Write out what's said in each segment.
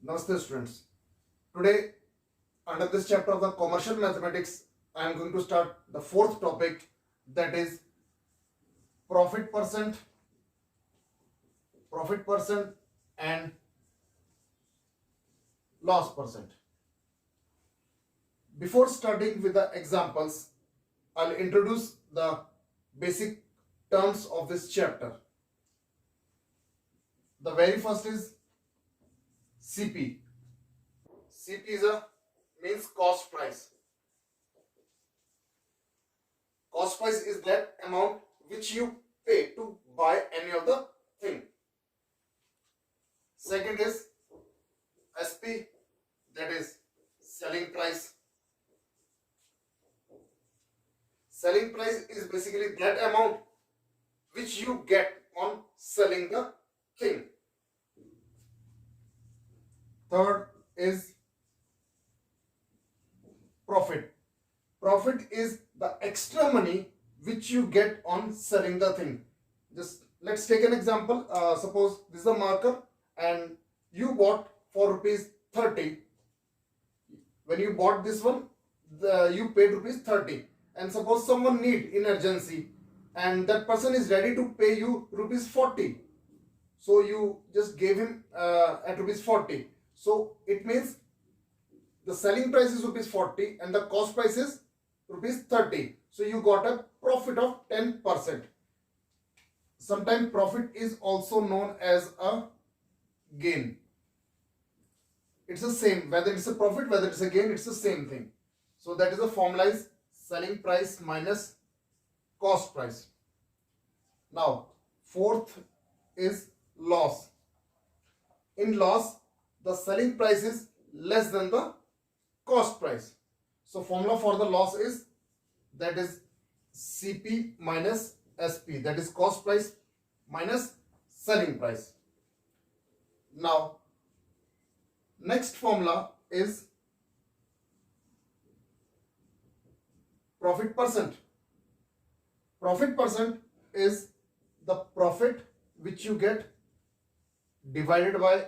Namaste students. Today under this chapter of the commercial mathematics I am going to start the fourth topic, that is profit percent and loss percent. Before starting with the examples, I'll introduce the basic terms of this chapter. The very first is CP. CP is a means cost price. Cost price is that amount which you pay to buy any of the thing. Second is SP, that is selling price. Selling price is basically that amount which you get on selling the thing. Third is profit. Profit is the extra money which you get on selling the thing. Just let's take an example. Suppose this is a marker and you bought for rupees 30. When you bought this one, you paid rupees 30. And suppose someone need in urgency and that person is ready to pay you rupees 40. So you just gave him at rupees 40. So it means the selling price is rupees 40 and the cost price is rupees 30. So you got a profit of 10%. Sometimes profit is also known as a gain. It's the same, whether it's a profit, whether it's a gain, it's the same thing. So that is the formula is selling price minus cost price. Now fourth is loss. In loss, the selling price is less than the cost price. So formula for the loss is, that is CP minus SP, that is cost price minus selling price. Now next formula is profit percent. Profit percent is the profit which you get divided by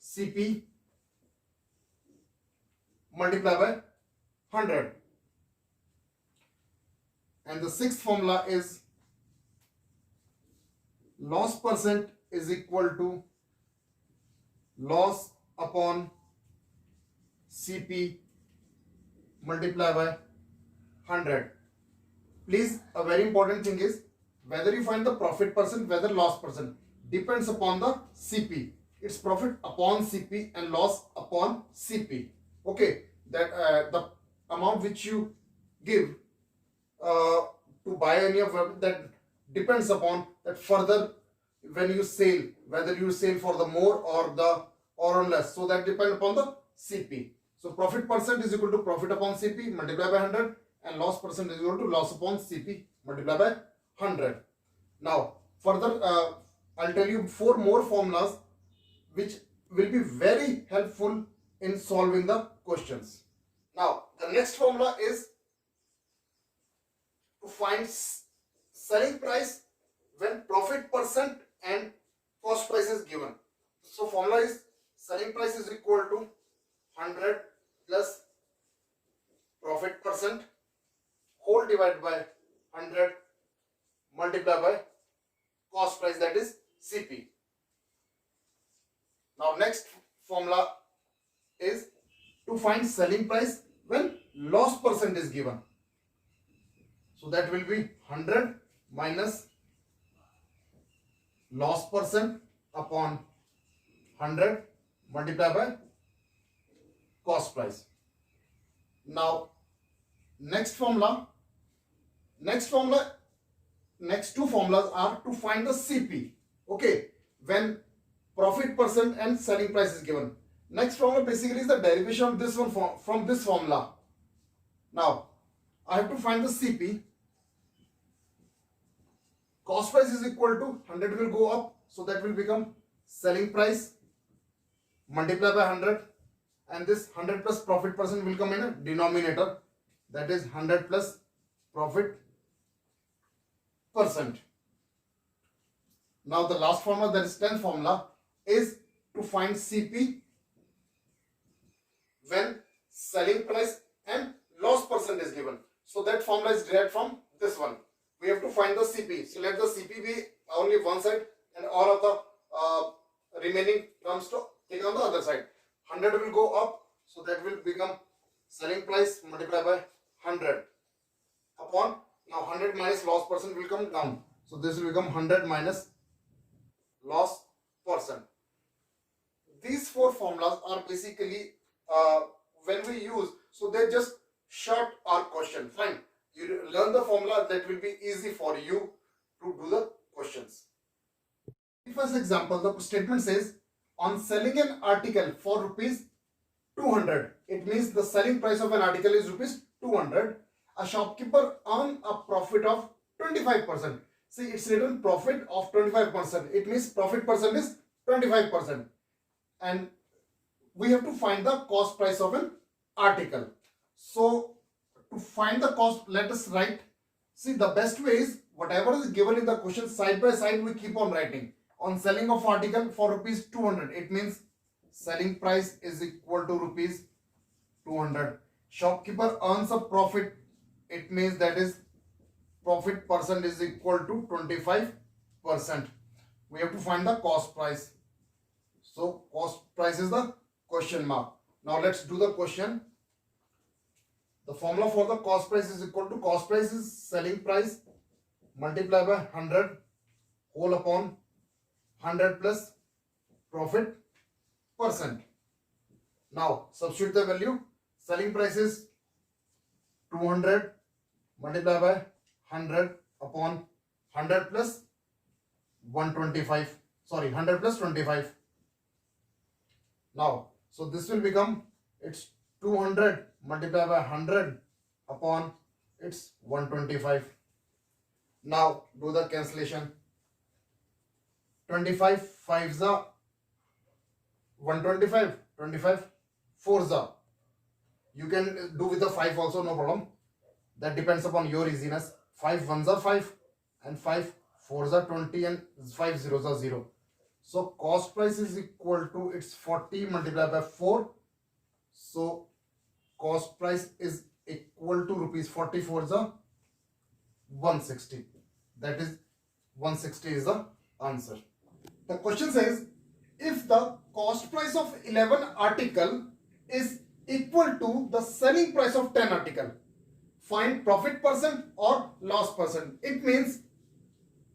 CP multiplied by 100. And the sixth formula is loss percent is equal to loss upon CP multiplied by 100. Please, a very important thing is whether you find the profit percent, whether loss percent, depends upon the CP. It's profit upon CP and loss upon CP. Okay, that the amount which you give to buy any of that depends upon that further when you sell, whether you sell for the more or less. So that depends upon the CP. So profit percent is equal to profit upon CP multiplied by 100 and loss percent is equal to loss upon CP multiplied by 100. Now further I'll tell you 4 more formulas which will be very helpful in solving the questions. Now the next formula is to find selling price when profit percent and cost price is given. So formula is selling price is equal to 100 plus profit percent whole divided by 100 multiplied by cost price, that is CP. Now next formula is to find selling price when loss percent is given. So that will be 100 minus loss percent upon 100 multiplied by cost price. Now next two formulas are to find the CP. Okay, when profit percent and selling price is given. Next formula basically is the derivation of this one from this formula. Now I have to find the CP. Cost price is equal to 100 will go up, so that will become selling price multiplied by 100, and this 100 plus profit percent will come in a denominator, that is 100 plus profit percent. Now the last formula, that is 10th formula, is to find CP selling price and loss percent is given. So that formula is derived from this one. We have to find the CP. So let the CP be only one side and all of the remaining terms to take on the other side. 100 will go up, so that will become selling price multiplied by 100 upon, now 100 minus loss percent will come down. So this will become 100 minus loss percent. These four formulas are basically when we use, so they just short our question. Fine, you learn the formula, that will be easy for you to do the questions. First example, the statement says on selling an article for rupees 200, it means the selling price of an article is rupees 200, a shopkeeper earn a profit of 25%. See, it's written profit of 25%. It means profit percent is 25%. And we have to find the cost price of an article. So to find the cost, let us write. See, the best way is whatever is given in the question, side by side we keep on writing. On selling of article for rupees 200, it means selling price is equal to rupees 200. Shopkeeper earns a profit, it means that is profit percent is equal to 25%. We have to find the cost price. So cost price is the question mark. Now let's do the question. The formula for the cost price is equal to, cost price is selling price multiplied by 100 whole upon 100 plus profit percent. Now substitute the value. Selling price is 200 multiplied by 100 upon 100 plus 125. Sorry, 100 plus 25. Now, so this will become, it's 200 multiplied by 100 upon it's 125. Now do the cancellation. 25 5s are 125, 25 4s are. You can do with the 5 also, no problem. That depends upon your easiness. 5 1s are 5 and 5 4s are 20 and 5 zeros are 0. So cost price is equal to, it's 40 multiplied by 4. So cost price is equal to rupees 44 is a 160. That is 160 is the answer. The question says if the cost price of 11 article is equal to the selling price of 10 article, find profit percent or loss percent. It means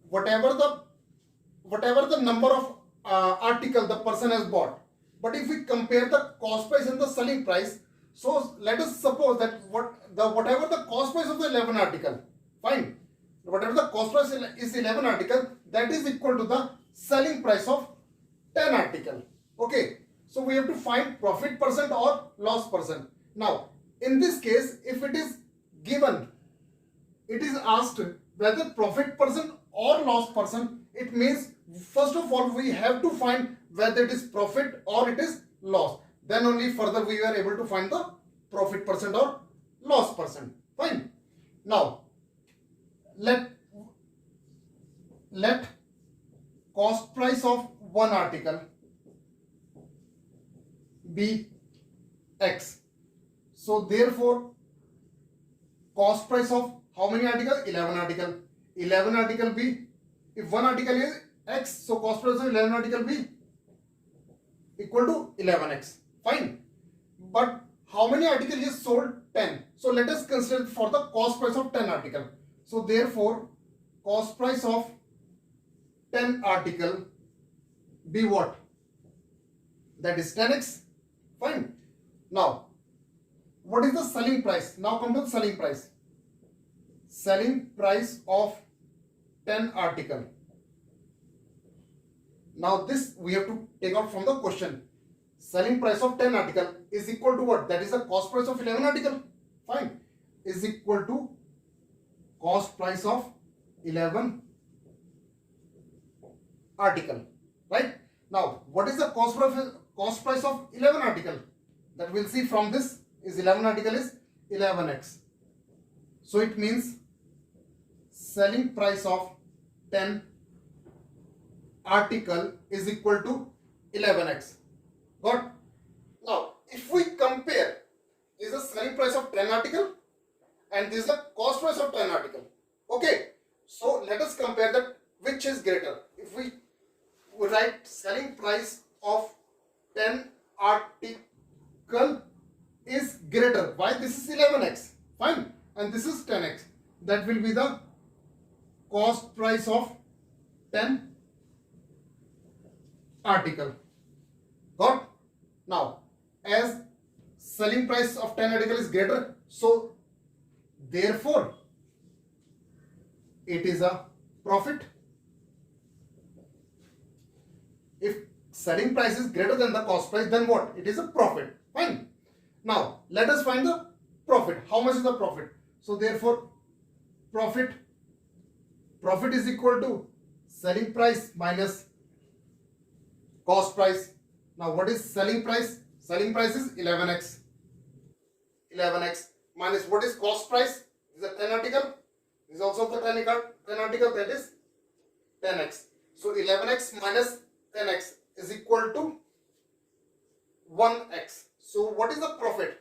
whatever the number of article the person has bought, but if we compare the cost price and the selling price, so let us suppose that whatever the cost price of the 11 article, fine, whatever the cost price is 11 article, that is equal to the selling price of 10 article. Okay, so we have to find profit percent or loss percent. Now in this case, if it is given, it is asked whether profit percent or loss percent, it means first of all we have to find whether it is profit or it is loss. Then only further we are able to find the profit percent or loss percent. Fine. Now let cost price of one article be X. So therefore cost price of how many article? 11 article. 11 article be, if one article is X, so cost price of 11 article be equal to 11x. Fine. But how many article is sold? 10. So let us consider for the cost price of 10 article. So therefore cost price of 10 article be what? That is 10x. Fine. Now what is the selling price? Now come to the selling price. Selling price of 10 article. Now this we have to take out from the question. Selling price of 10 article is equal to what? That is the cost price of 11 article. Fine. Is equal to cost price of 11 article. Right? Now what is the cost price of 11 article? That we'll see from this is 11 article is 11x. So it means selling price of 10 article is equal to 11x. Got? Now if we compare, these article, and this is the cost price of 10 article. Okay, so let us compare that which is greater. If we write selling price of 10 article is greater, why? This is 11x, fine, and this is 10x, that will be the cost price of 10 article. Got? Now, as selling price of 10 article is greater, so therefore it is a profit. If selling price is greater than the cost price, then what? It is a profit. Fine. Now, let us find the profit. How much is the profit? So therefore, profit is equal to selling price minus cost price. Now, what is selling price? Selling price is 11x. 11x minus what is cost price? This is a 10 article. This is also the 10 article, that is 10x. So 11x minus 10x is equal to 1x. So what is the profit?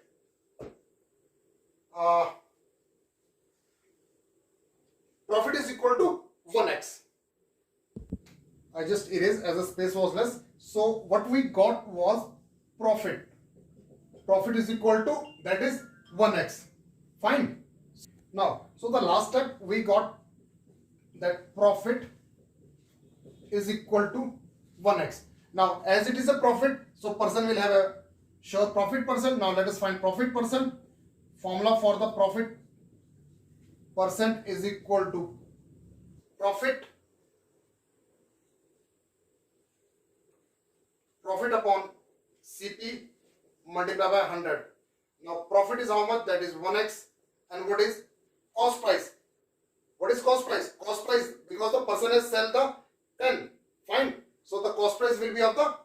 Profit is equal to 1x. I just erased as the space was less. So what we got was profit. Profit is equal to, that is 1x. Fine. Now, so the last step we got that profit is equal to 1x. Now, as it is a profit, so person will have a sure profit percent. Now, let us find profit percent. Formula for the profit percent is equal to profit upon CP multiplied by 100. Now, profit is how much? That is 1x. And what is cost price? What is cost price? Cost price, because the person has sell the 10. Fine. So the cost price will be of the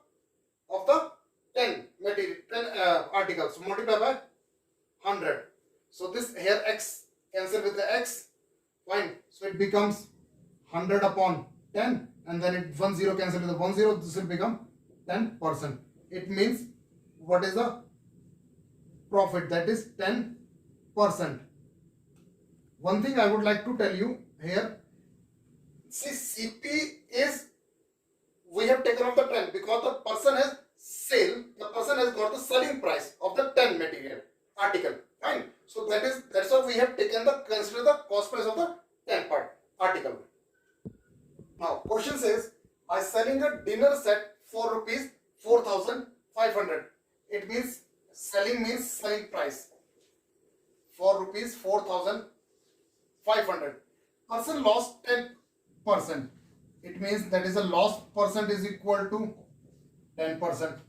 10 material, 10 articles multiplied by 100. So this here x cancel with the x. Fine. So it becomes 100 upon 10, and then it 10 cancel with the 10. This will become 10%. It means what is the profit? That is 10%. One thing I would like to tell you here, see, CP is, we have taken off the 10 because the person has got the selling price of the 10 material article. Fine. So that's why we have taken consider the cost price of the 10 article. Now question says, I selling a dinner set for rupees 4,500. It means selling price for rupees 4,500. Person lost 10%. It means that is a loss percent is equal to 10%.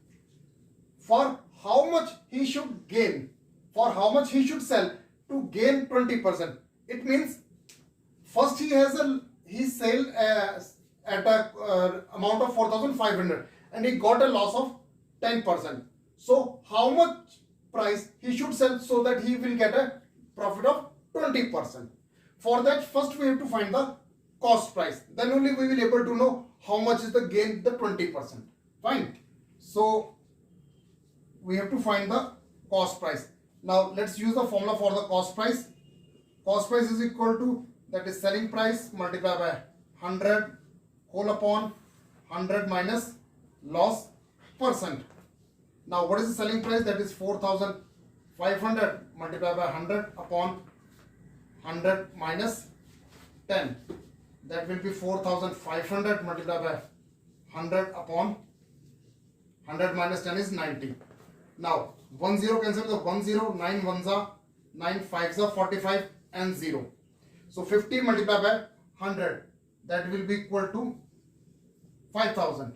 For how much he should gain, for how much he should sell to gain 20%. It means first he sell at a amount of 4,500 and he got a loss of 10%. So how much price he should sell so that he will get a profit of 20%. For that, first we have to find the cost price. Then only we will able to know how much is the gain, the 20%. Fine. So we have to find the cost price. Now let's use the formula for the cost price. Cost price is equal to, that is selling price multiplied by 100 whole upon 100 minus loss percent. Now what is the selling price? That is 4,500 multiplied by 100 upon 100 minus 10. That will be 4,500 multiplied by 100 upon 100 minus 10 is 90. Now 10 cancel the 10, 9 ones are 9 5s are 45 and 0. So 50 multiplied by 100, that will be equal to 5,000.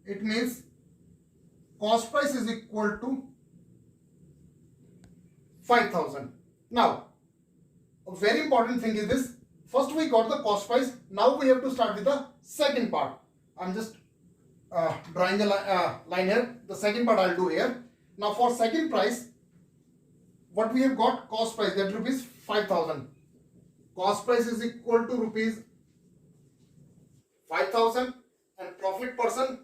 It means cost price is equal to 5,000. Now a very important thing is this. First we got the cost price. Now we have to start with the second part. I'm just drawing a line here. The second part I'll do here. Now for second price, what we have got cost price, that rupees 5,000. Cost price is equal to rupees 5,000, and profit percent,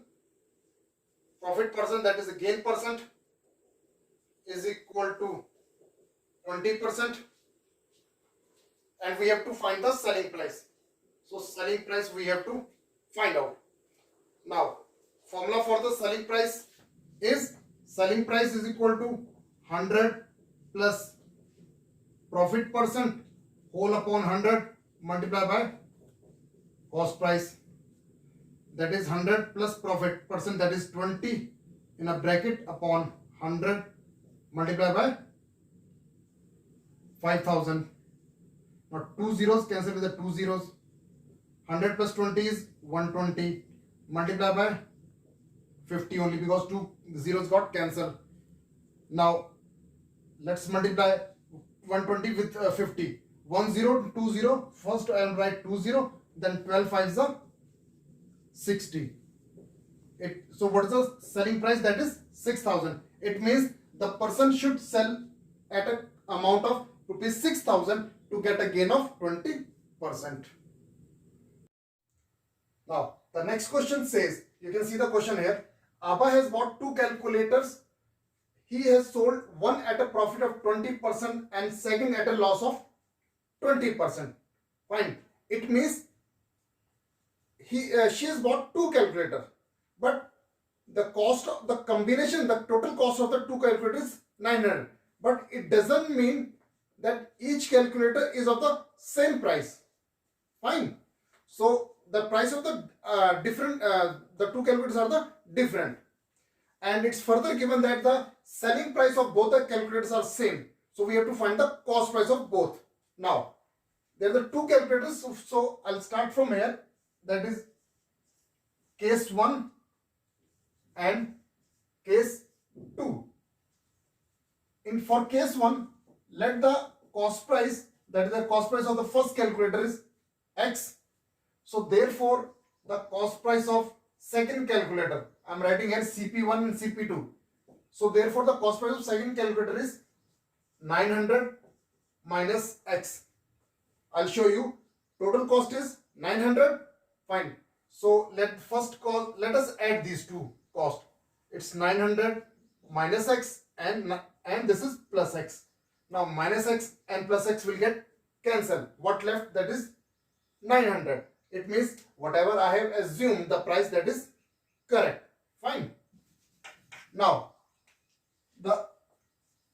that is the gain percent, is equal to 20%, and we have to find the selling price. So selling price we have to find out. Now formula for the selling price is equal to 100 plus profit percent whole upon 100 multiplied by cost price, that is 100 plus profit percent, that is 20 in a bracket upon 100 multiplied by 5000. Now 2 zeros cancel with the 2 zeros. 100 plus 20 is 120 multiplied by 50 only because 2 zeros got cancelled. Now let's multiply 120 with 50. 1 0 2 0. First I will write 2 0, then 12 5s are 60. So what is the selling price? That is 6000. It means the person should sell at an amount of rupees 6000 to get a gain of 20%. Now the next question says, you can see the question here. Abba has bought 2 calculators. He has sold one at a profit of 20% and second at a loss of 20%. Fine. It means she has bought 2 calculators, but the cost of the combination, the total cost of the 2 calculators is 900. But it doesn't mean that each calculator is of the same price. Fine. So the price of the the 2 calculators are the different, and it's further given that the selling price of both the calculators are same. So we have to find the cost price of both. Now there are the 2 calculators, so I'll start from here. That is case 1 and case 2. For case 1, let the cost price, that is the cost price of the first calculator, is X. So therefore the cost price of second calculator, I am writing here CP1 and CP2. So therefore the cost price of second calculator is 900 minus X. I'll show you. Total cost is 900. Fine. So let us add these two costs. It's 900 minus X and this is plus X. Now minus X and plus X will get cancelled. What left? That is 900. It means whatever I have assumed the price, that is correct. Fine. Now the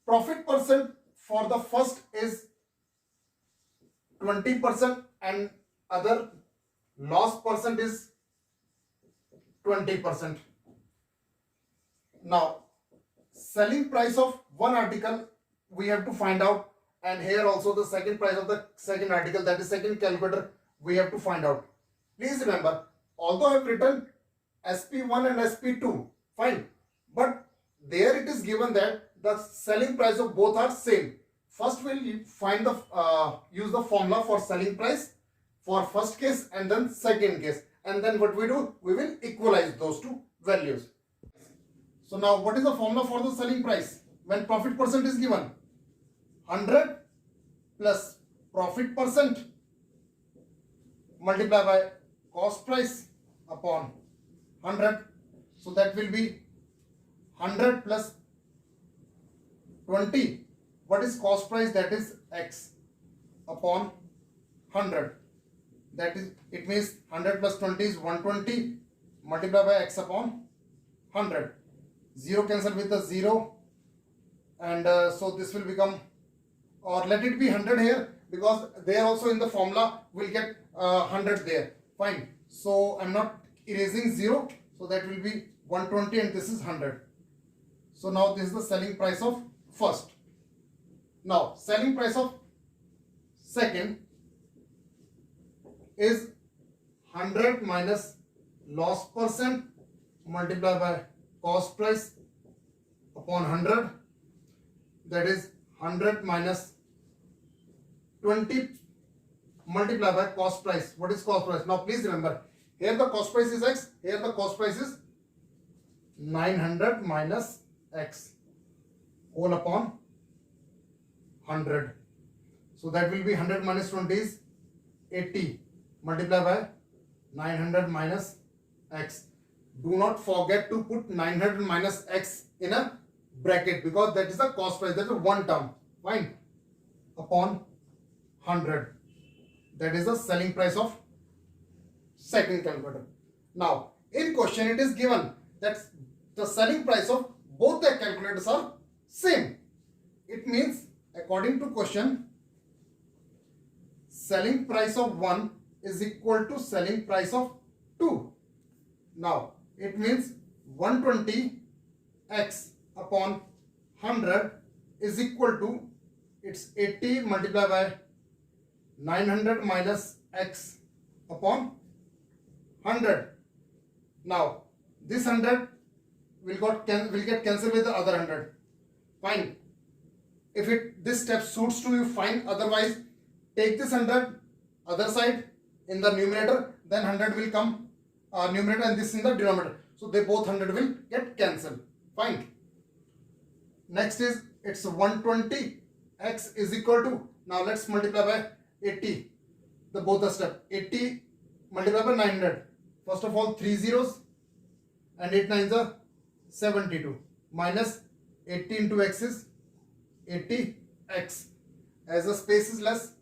profit percent for the first is 20% and other loss percent is 20%. Now selling price of one article we have to find out, and here also the second price of the second article, that is second calculator, we have to find out. Please remember, although I have written SP1 and SP2, fine, but there it is given that the selling price of both are same. First we'll find the use the formula for selling price for first case and then second case, and then what we do, we will equalize those two values. So now what is the formula for the selling price when profit percent is given? 100 plus profit percent multiplied by cost price upon 100. So that will be 100 plus 20. What is cost price? That is X upon 100. That is, it means 100 plus 20 is 120 multiplied by X upon 100. 0 cancel with the 0, and so this will become, or let it be 100 here, because there also in the formula we'll get 100 there. Fine. So I'm not erasing 0, so that will be 120 and this is 100. So now this is the selling price of first. Now selling price of second is 100 minus loss percent multiplied by cost price upon 100. That is 100 minus 20 multiplied by cost price. What is cost price? Now please remember, here the cost price is X, here the cost price is 900 minus X whole upon 100. So that will be 100 minus 20 is 80 multiplied by 900 minus X. Do not forget to put 900 minus X in a bracket, because that is the cost price, that is one term. Fine. upon 100. That is the selling price of second calculator. Now, in question it is given that the selling price of both the calculators are same. It means according to question, selling price of 1 is equal to selling price of 2. Now, it means 120x upon 100 is equal to, it's 80 multiplied by 900 minus x upon 100. Now, this 100 will get cancelled with the other 100. Fine. If this step suits to you, fine. Otherwise, take this 100 other side in the numerator, then 100 will come numerator and this in the denominator. So they both 100 will get cancelled. Fine. Next is, it's 120 x is equal to, now let's multiply by 80. Both the step, 80 multiplied by 900. First of all, 3 zeros and 8 nines are 72 minus 80 into x is 80x. As the space is less,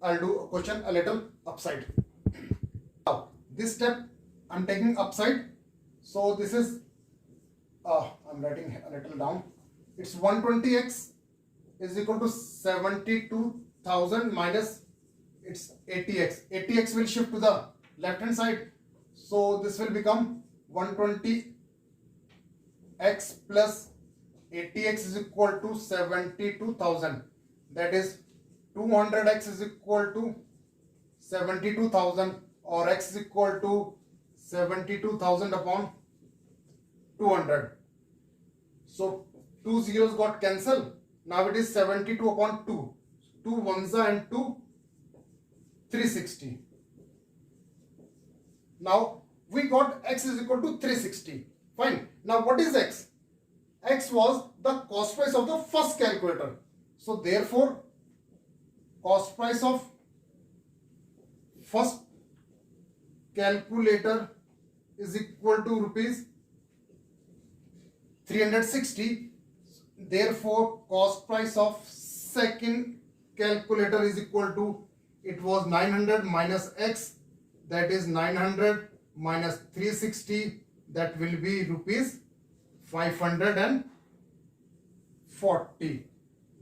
I'll do a question a little upside. Now, this step I'm taking upside. So this is, I'm writing a little down. It's 120x is equal to 72,000 minus it's 80x. 80x will shift to the left hand side. So this will become 120x plus 80x is equal to 72,000. That is 200x is equal to 72,000, or x is equal to 72,000 upon 200. So 2 zeros got cancelled. Now it is 72 upon 2. 2 ones are and 2, 360. Now we got x is equal to 360. Fine. Now what is x? X was the cost price of the first calculator. So therefore, cost price of first calculator is equal to rupees 360. Therefore, cost price of second calculator is equal to, it was 900 minus x, that is 900 minus 360, that will be rupees 540.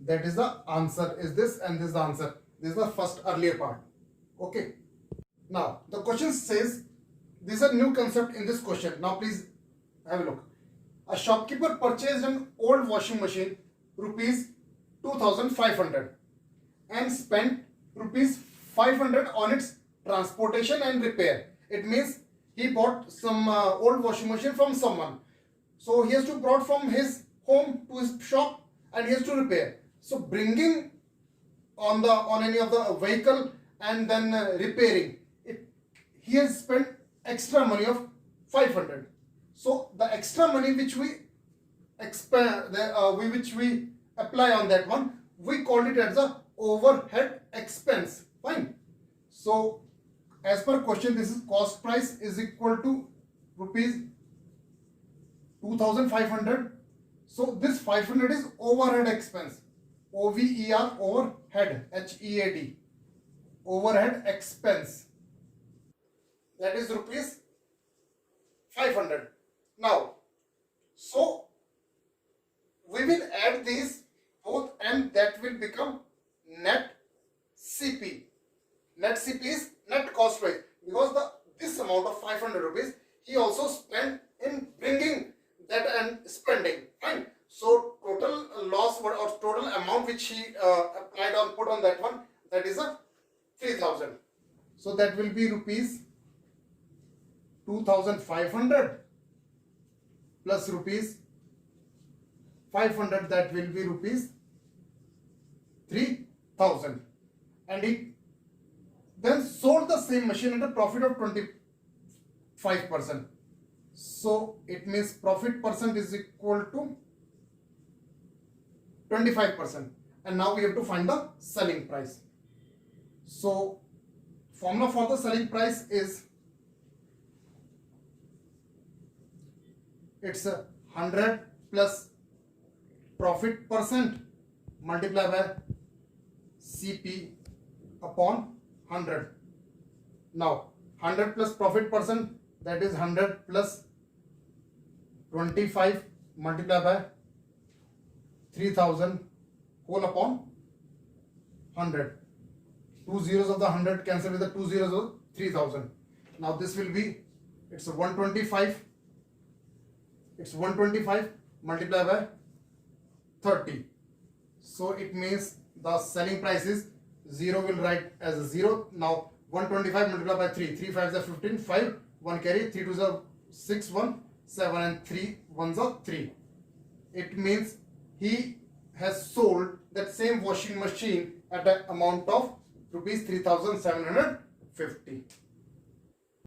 That is the answer, is this, and this is the answer. This is the first earlier part. Okay. Now the question says, this is a new concept in this question. Now please have a look. A shopkeeper purchased an old washing machine rupees 2,500 and spent rupees 500 on its transportation and repair. It means he bought some old washing machine from someone. So he has to brought from his home to his shop and he has to repair. So bringing on any of the vehicle and then repairing it, he has spent extra money of 500. So the extra money which we apply on that one, we call it as a overhead expense. Fine. So as per question, this is cost price is equal to rupees 2,500. So this 500 is overhead expense. OVER, overhead, HEAD, overhead expense. That is rupees 500. Now, so we will add these both and that will become net CP. Net CP is net cost price, because this amount of 500 rupees he also spent in bringing that and spending. Fine. So total loss or total amount which he put on that one, that is a 3,000. So that will be rupees 2,500 plus rupees 500, that will be rupees 3,000. And he then sold the same machine at a profit of 25%. So it means profit percent is equal to 25%. And now we have to find the selling price. So formula for the selling price is, it's 100 plus profit percent multiplied by CP upon 100. Now 100 plus profit percent, that is 100 plus 25 multiplied by 3000 whole upon 100. Two zeros of the 100 cancel with the two zeros of 3000. Now this will be, it's 125. It's 125 multiplied by 30. So it means the selling price is 0, will write as a 0. Now 125 multiplied by 3. 3 5s are 15. 5, 1 carry. 3 2s are 6, 1, 7 and 3 1s are 3. It means he has sold that same washing machine at an amount of rupees 3750.